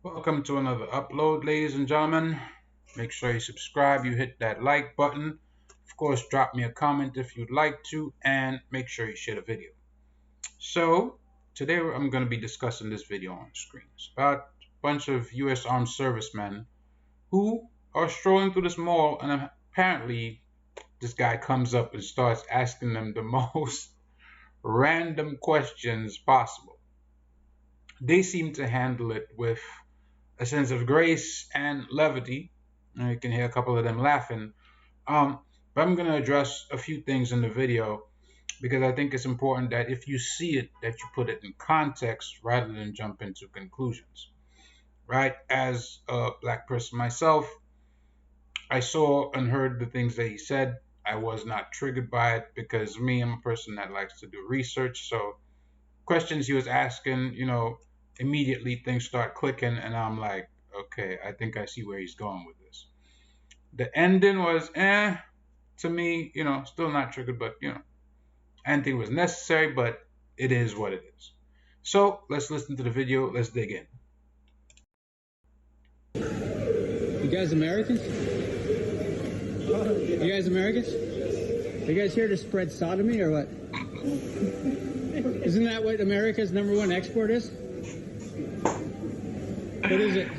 Welcome to another upload, ladies and gentlemen. Make sure you subscribe, you hit that like button. Of course, drop me a comment if you'd like to, and make sure you share the video. So, today I'm going to be discussing this video on screen. It's about a bunch of U.S. armed servicemen who are strolling through this mall, and apparently this guy comes up and starts asking them the most random questions possible. They seem to handle it with a sense of grace and levity. And you can hear a couple of them laughing. But I'm going to address a few things in the video because I think it's important that if you see it, that you put it in context rather than jump into conclusions. Right? As a black person myself, I saw and heard the things that he said. I was not triggered by it because me, I'm a person that likes to do research. So questions he was asking, immediately things start clicking, and I'm like, okay, I think I see where he's going with this. The ending was to me, still not triggered, but I didn't think it was necessary, but it is what it is. So let's listen to the video. Let's dig in. You guys Americans? You guys Americans? Are you guys here to spread sodomy or what? Isn't that what America's #1 export is? What is it?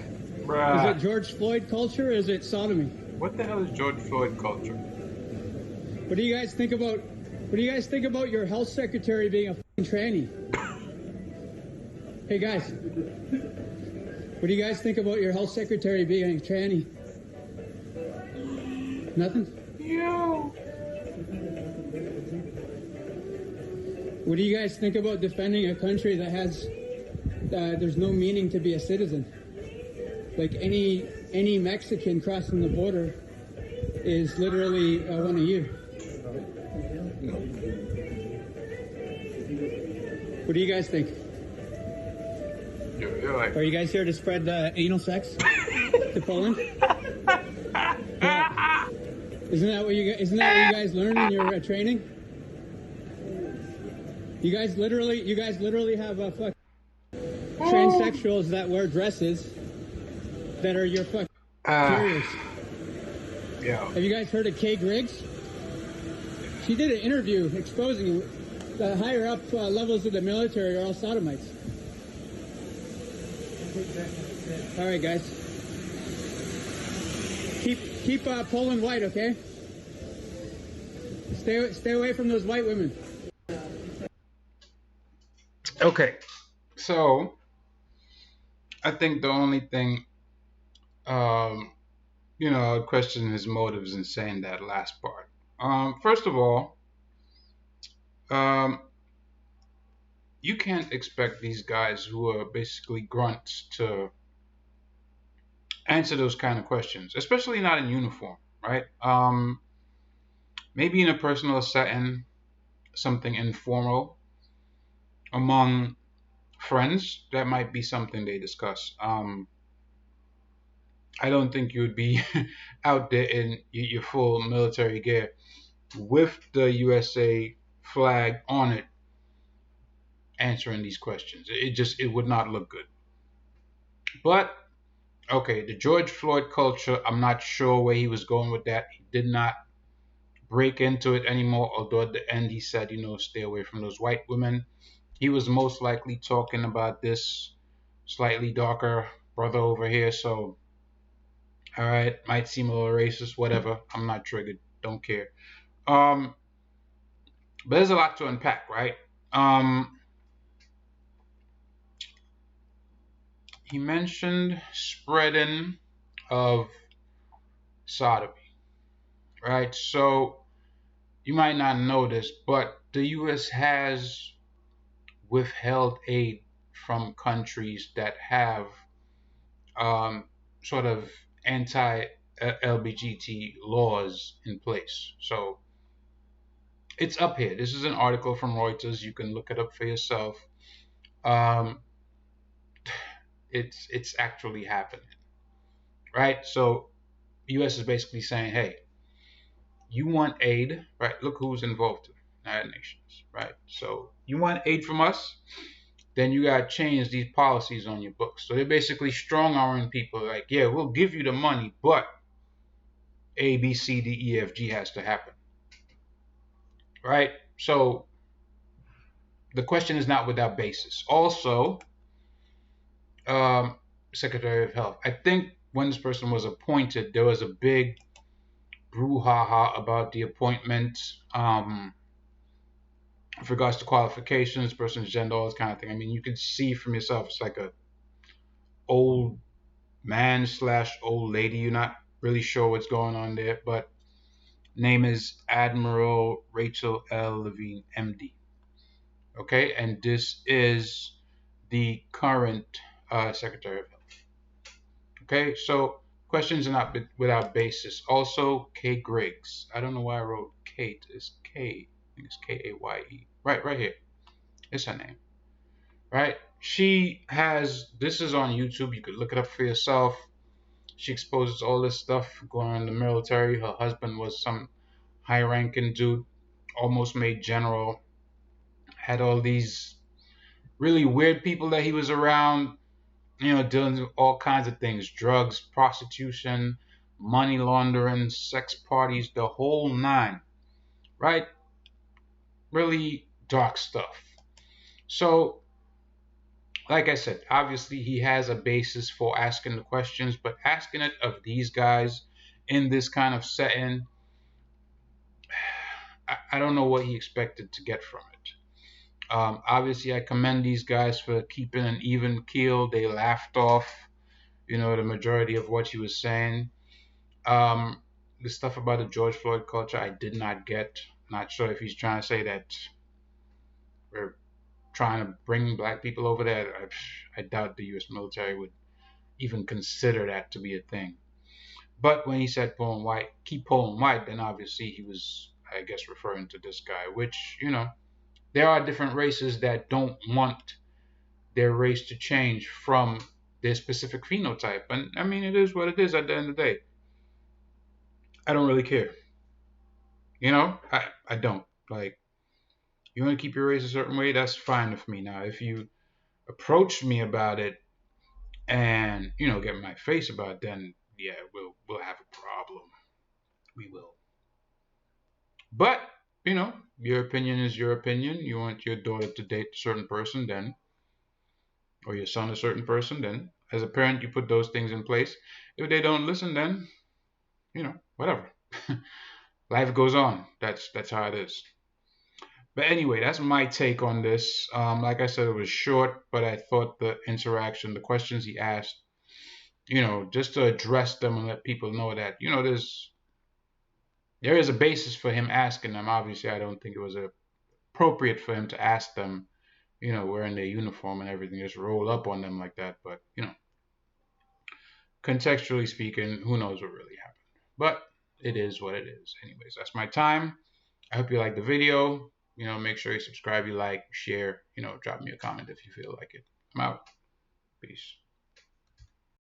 Bruh. Is it George Floyd culture or is it sodomy? What the hell is George Floyd culture? What do you guys think about your health secretary being a fucking tranny? Hey guys. What do you guys think about your health secretary being a tranny? Nothing? Yo. What do you guys think about defending a country that has there's no meaning to be a citizen? Like any Mexican crossing the border is literally one a year. What do you guys think? You're like, Are you guys here to spread anal sex to Poland? Yeah. Isn't that what you guys learn in your training? You guys literally have fucking transsexuals that wear dresses that are your fucking carriers. Yeah. Have you guys heard of Kay Griggs? She did an interview exposing the higher up levels of the military are all sodomites. All right, guys. Keep Poland white, okay? Stay away from those white women. Okay. So I think the only thing, I'd question his motives in saying that last part. First of all, you can't expect these guys who are basically grunts to answer those kind of questions, especially not in uniform, right? Maybe in a personal setting, something informal among friends, that might be something they discuss. I don't think you would be out there in your full military gear with the USA flag on it answering these questions. It would not look good. But okay, the George Floyd culture, I'm not sure where he was going with that. He did not break into it anymore, although at the end he said, stay away from those white women. He was most likely talking about this slightly darker brother over here, so all right, might seem a little racist, whatever. I'm not triggered, don't care. But there's a lot to unpack, right? He mentioned spreading of sodomy, right? So you might not know this, but the U.S. has withheld aid from countries that have sort of anti-LGBT laws in place. So it's up here. This is an article from Reuters. You can look it up for yourself. Um, it's actually happening, right? So U.S. is basically saying, hey, you want aid, right? Look who's involved. United Nations, right? So you want aid from us? then you got to change these policies on your books. So they're basically strong-arming people like, yeah, we'll give you the money, but A, B, C, D, E, F, G has to happen, right? So the question is not without basis. Also, um, Secretary of Health, I think when this person was appointed, there was a big brouhaha about the appointment, with regards to qualifications, person's gender, all this kind of thing. I mean, you can see from yourself, it's like a old man slash old lady. You're not really sure what's going on there, but name is Admiral Rachel L. Levine, MD. Okay, and this is the current Secretary of Health. Okay, so questions are not without basis. Also, Kay Griggs. I don't know why I wrote Kate. It's K. I think it's Kaye. Right here. It's her name. Right? She has. This is on YouTube. You could look it up for yourself. She exposes all this stuff going on in the military. Her husband was some high-ranking dude, almost made general. Had all these really weird people that he was around, dealing with all kinds of things: drugs, prostitution, money laundering, sex parties, the whole nine, right? Really dark stuff. So, like I said, obviously he has a basis for asking the questions, but asking it of these guys in this kind of setting, I don't know what he expected to get from it. Obviously, I commend these guys for keeping an even keel. They laughed off, the majority of what he was saying. The stuff about the George Floyd culture, I did not get. Not sure if he's trying to say that we're trying to bring black people over there. I doubt the U.S. military would even consider that to be a thing. But when he said pulling white, keep pulling white, then obviously he was, I guess, referring to this guy, which, there are different races that don't want their race to change from their specific phenotype. And I mean, it is what it is at the end of the day. I don't really care. I don't. Like, you want to keep your race a certain way, that's fine with me. Now, if you approach me about it and, get in my face about it, then yeah, we'll have a problem. We will. But, your opinion is your opinion. You want your daughter to date a certain person, then, or your son a certain person, then, as a parent, you put those things in place. If they don't listen, then, whatever. Life goes on. That's how it is. But anyway, that's my take on this. Like I said, it was short, but I thought the interaction, the questions he asked, just to address them and let people know that, there is a basis for him asking them. Obviously, I don't think it was appropriate for him to ask them, wearing their uniform and everything, just roll up on them like that. But, contextually speaking, who knows what really happened. But it is what it is. Anyways, that's my time. I hope you liked the video. Make sure you subscribe, you like, share, drop me a comment if you feel like it. I'm out. Peace.